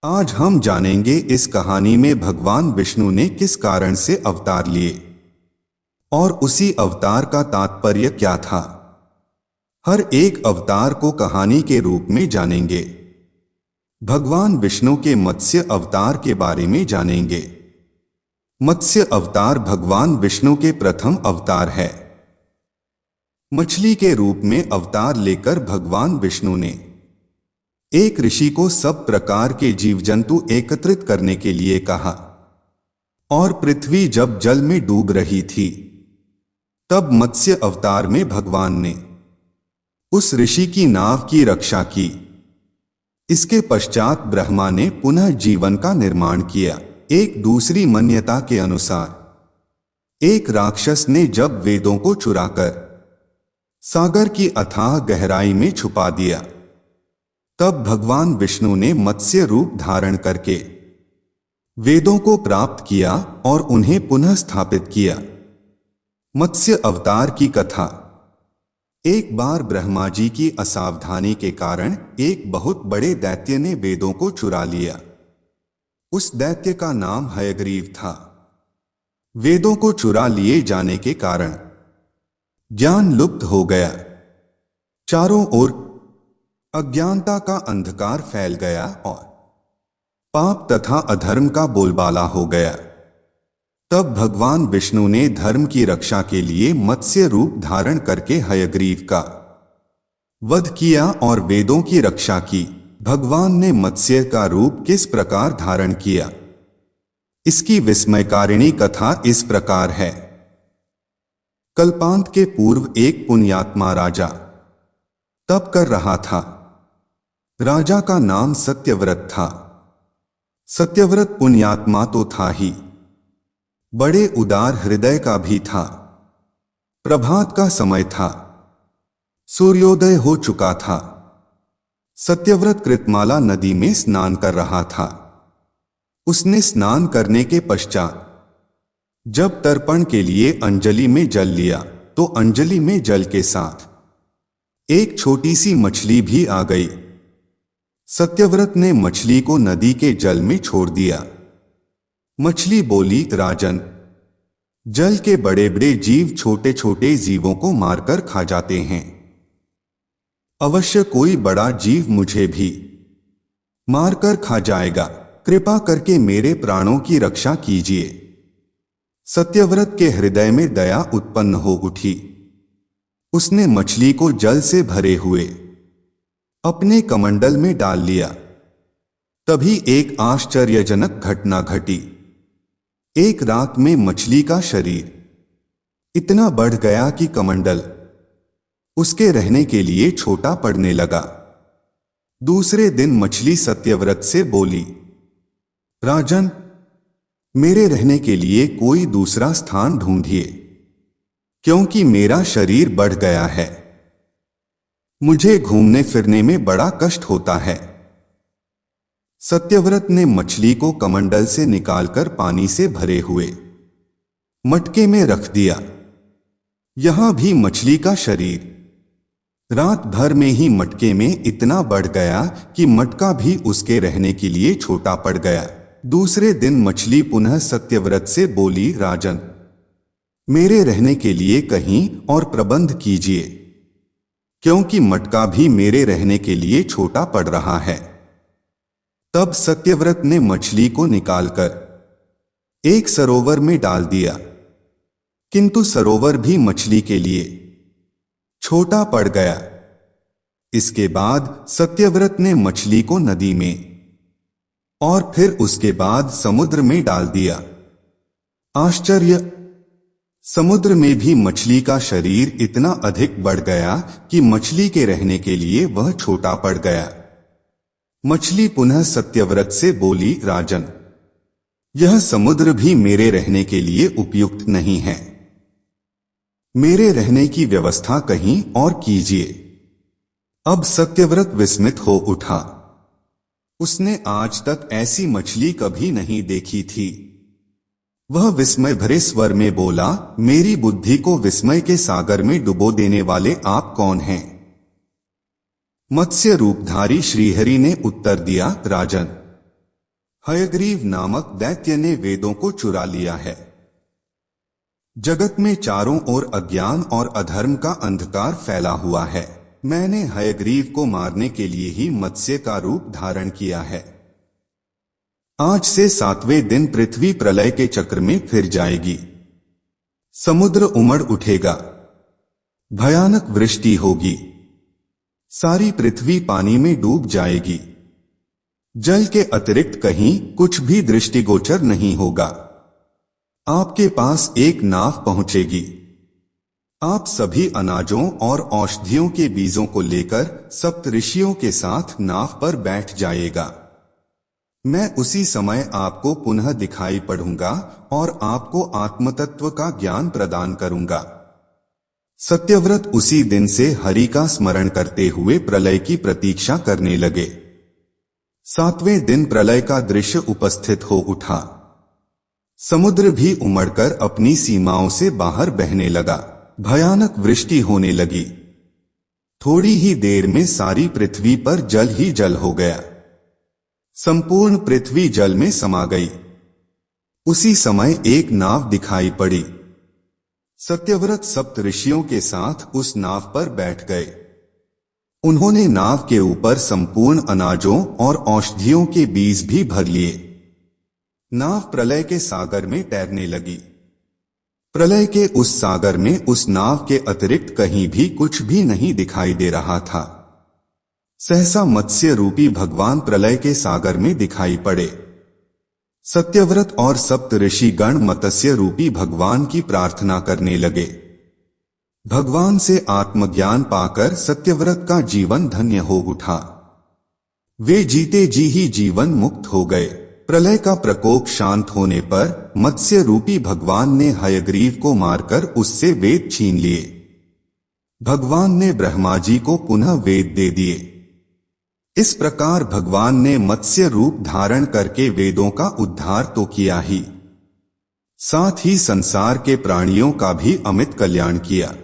आज हम जानेंगे इस कहानी में भगवान विष्णु ने किस कारण से अवतार लिए और उसी अवतार का तात्पर्य क्या था। हर एक अवतार को कहानी के रूप में जानेंगे। भगवान विष्णु के मत्स्य अवतार के बारे में जानेंगे। मत्स्य अवतार भगवान विष्णु के प्रथम अवतार है। मछली के रूप में अवतार लेकर भगवान विष्णु ने एक ऋषि को सब प्रकार के जीव जंतु एकत्रित करने के लिए कहा और पृथ्वी जब जल में डूब रही थी तब मत्स्य अवतार में भगवान ने उस ऋषि की नाव की रक्षा की। इसके पश्चात ब्रह्मा ने पुनः जीवन का निर्माण किया। एक दूसरी मान्यता के अनुसार एक राक्षस ने जब वेदों को चुराकर सागर की अथाह गहराई में छुपा दिया तब भगवान विष्णु ने मत्स्य रूप धारण करके वेदों को प्राप्त किया और उन्हें पुनः स्थापित किया। मत्स्य अवतार की कथा। एक बार ब्रह्मा जी की असावधानी के कारण एक बहुत बड़े दैत्य ने वेदों को चुरा लिया। उस दैत्य का नाम हयग्रीव था। वेदों को चुरा लिए जाने के कारण ज्ञान लुप्त हो गया। चारों ओर अज्ञानता का अंधकार फैल गया और पाप तथा अधर्म का बोलबाला हो गया। तब भगवान विष्णु ने धर्म की रक्षा के लिए मत्स्य रूप धारण करके हयग्रीव का वध किया और वेदों की रक्षा की। भगवान ने मत्स्य का रूप किस प्रकार धारण किया, इसकी विस्मयकारिणी कथा इस प्रकार है। कल्पांत के पूर्व एक पुण्यात्मा राजा तप कर रहा था। राजा का नाम सत्यव्रत था। सत्यव्रत पुण्यात्मा तो था ही, बड़े उदार हृदय का भी था। प्रभात का समय था। सूर्योदय हो चुका था। सत्यव्रत कृतमाला नदी में स्नान कर रहा था। उसने स्नान करने के पश्चात जब तर्पण के लिए अंजलि में जल लिया तो अंजलि में जल के साथ एक छोटी सी मछली भी आ गई। सत्यव्रत ने मछली को नदी के जल में छोड़ दिया। मछली बोली, राजन, जल के बड़े बड़े जीव छोटे छोटे जीवों को मारकर खा जाते हैं। अवश्य कोई बड़ा जीव मुझे भी मारकर खा जाएगा। कृपा करके मेरे प्राणों की रक्षा कीजिए। सत्यव्रत के हृदय में दया उत्पन्न हो उठी। उसने मछली को जल से भरे हुए अपने कमंडल में डाल लिया। तभी एक आश्चर्यजनक घटना घटी। एक रात में मछली का शरीर इतना बढ़ गया कि कमंडल उसके रहने के लिए छोटा पड़ने लगा। दूसरे दिन मछली सत्यव्रत से बोली, राजन, मेरे रहने के लिए कोई दूसरा स्थान ढूंढिए, क्योंकि मेरा शरीर बढ़ गया है। मुझे घूमने फिरने में बड़ा कष्ट होता है। सत्यव्रत ने मछली को कमंडल से निकालकर पानी से भरे हुए मटके में रख दिया। यहां भी मछली का शरीर रात भर में ही मटके में इतना बढ़ गया कि मटका भी उसके रहने के लिए छोटा पड़ गया। दूसरे दिन मछली पुनः सत्यव्रत से बोली, राजन, मेरे रहने के लिए कहीं और प्रबंध कीजिए, क्योंकि मटका भी मेरे रहने के लिए छोटा पड़ रहा है। तब सत्यव्रत ने मछली को निकालकर एक सरोवर में डाल दिया, किंतु सरोवर भी मछली के लिए छोटा पड़ गया। इसके बाद सत्यव्रत ने मछली को नदी में और फिर उसके बाद समुद्र में डाल दिया। आश्चर्य! समुद्र में भी मछली का शरीर इतना अधिक बढ़ गया कि मछली के रहने के लिए वह छोटा पड़ गया। मछली पुनः सत्यव्रत से बोली, राजन, यह समुद्र भी मेरे रहने के लिए उपयुक्त नहीं है। मेरे रहने की व्यवस्था कहीं और कीजिए। अब सत्यव्रत विस्मित हो उठा। उसने आज तक ऐसी मछली कभी नहीं देखी थी। वह विस्मय भरे स्वर में बोला, मेरी बुद्धि को विस्मय के सागर में डुबो देने वाले आप कौन हैं? मत्स्य रूपधारी श्रीहरि ने उत्तर दिया, राजन, हयग्रीव नामक दैत्य ने वेदों को चुरा लिया है। जगत में चारों ओर अज्ञान और अधर्म का अंधकार फैला हुआ है। मैंने हयग्रीव को मारने के लिए ही मत्स्य का रूप धारण किया है। आज से 7वें दिन पृथ्वी प्रलय के चक्र में फिर जाएगी। समुद्र उमड़ उठेगा, भयानक वृष्टि होगी, सारी पृथ्वी पानी में डूब जाएगी। जल के अतिरिक्त कहीं कुछ भी दृष्टिगोचर नहीं होगा। आपके पास एक नाव पहुंचेगी। आप सभी अनाजों और औषधियों के बीजों को लेकर सप्तऋषियों के साथ नाव पर बैठ जाएगा। मैं उसी समय आपको पुनः दिखाई पड़ूंगा और आपको आत्मतत्व का ज्ञान प्रदान करूंगा। सत्यव्रत उसी दिन से हरि का स्मरण करते हुए प्रलय की प्रतीक्षा करने लगे। 7वें दिन प्रलय का दृश्य उपस्थित हो उठा। समुद्र भी उमड़कर अपनी सीमाओं से बाहर बहने लगा। भयानक वृष्टि होने लगी। थोड़ी ही देर में सारी पृथ्वी पर जल ही जल हो गया। संपूर्ण पृथ्वी जल में समा गई। उसी समय एक नाव दिखाई पड़ी। सत्यव्रत सप्तऋषियों के साथ उस नाव पर बैठ गए। उन्होंने नाव के ऊपर संपूर्ण अनाजों और औषधियों के बीज भी भर लिए। नाव प्रलय के सागर में तैरने लगी। प्रलय के उस सागर में उस नाव के अतिरिक्त कहीं भी कुछ भी नहीं दिखाई दे रहा था। सहसा मत्स्य रूपी भगवान प्रलय के सागर में दिखाई पड़े। सत्यव्रत और सप्तऋषि गण मत्स्य रूपी भगवान की प्रार्थना करने लगे। भगवान से आत्मज्ञान पाकर सत्यव्रत का जीवन धन्य हो उठा। वे जीते जी ही जीवन मुक्त हो गए। प्रलय का प्रकोप शांत होने पर मत्स्य रूपी भगवान ने हयग्रीव को मारकर उससे वेद छीन लिए। भगवान ने ब्रह्मा जी को पुनः वेद दे दिए। इस प्रकार भगवान ने मत्स्य रूप धारण करके वेदों का उद्धार तो किया ही, साथ ही संसार के प्राणियों का भी अमित कल्याण किया।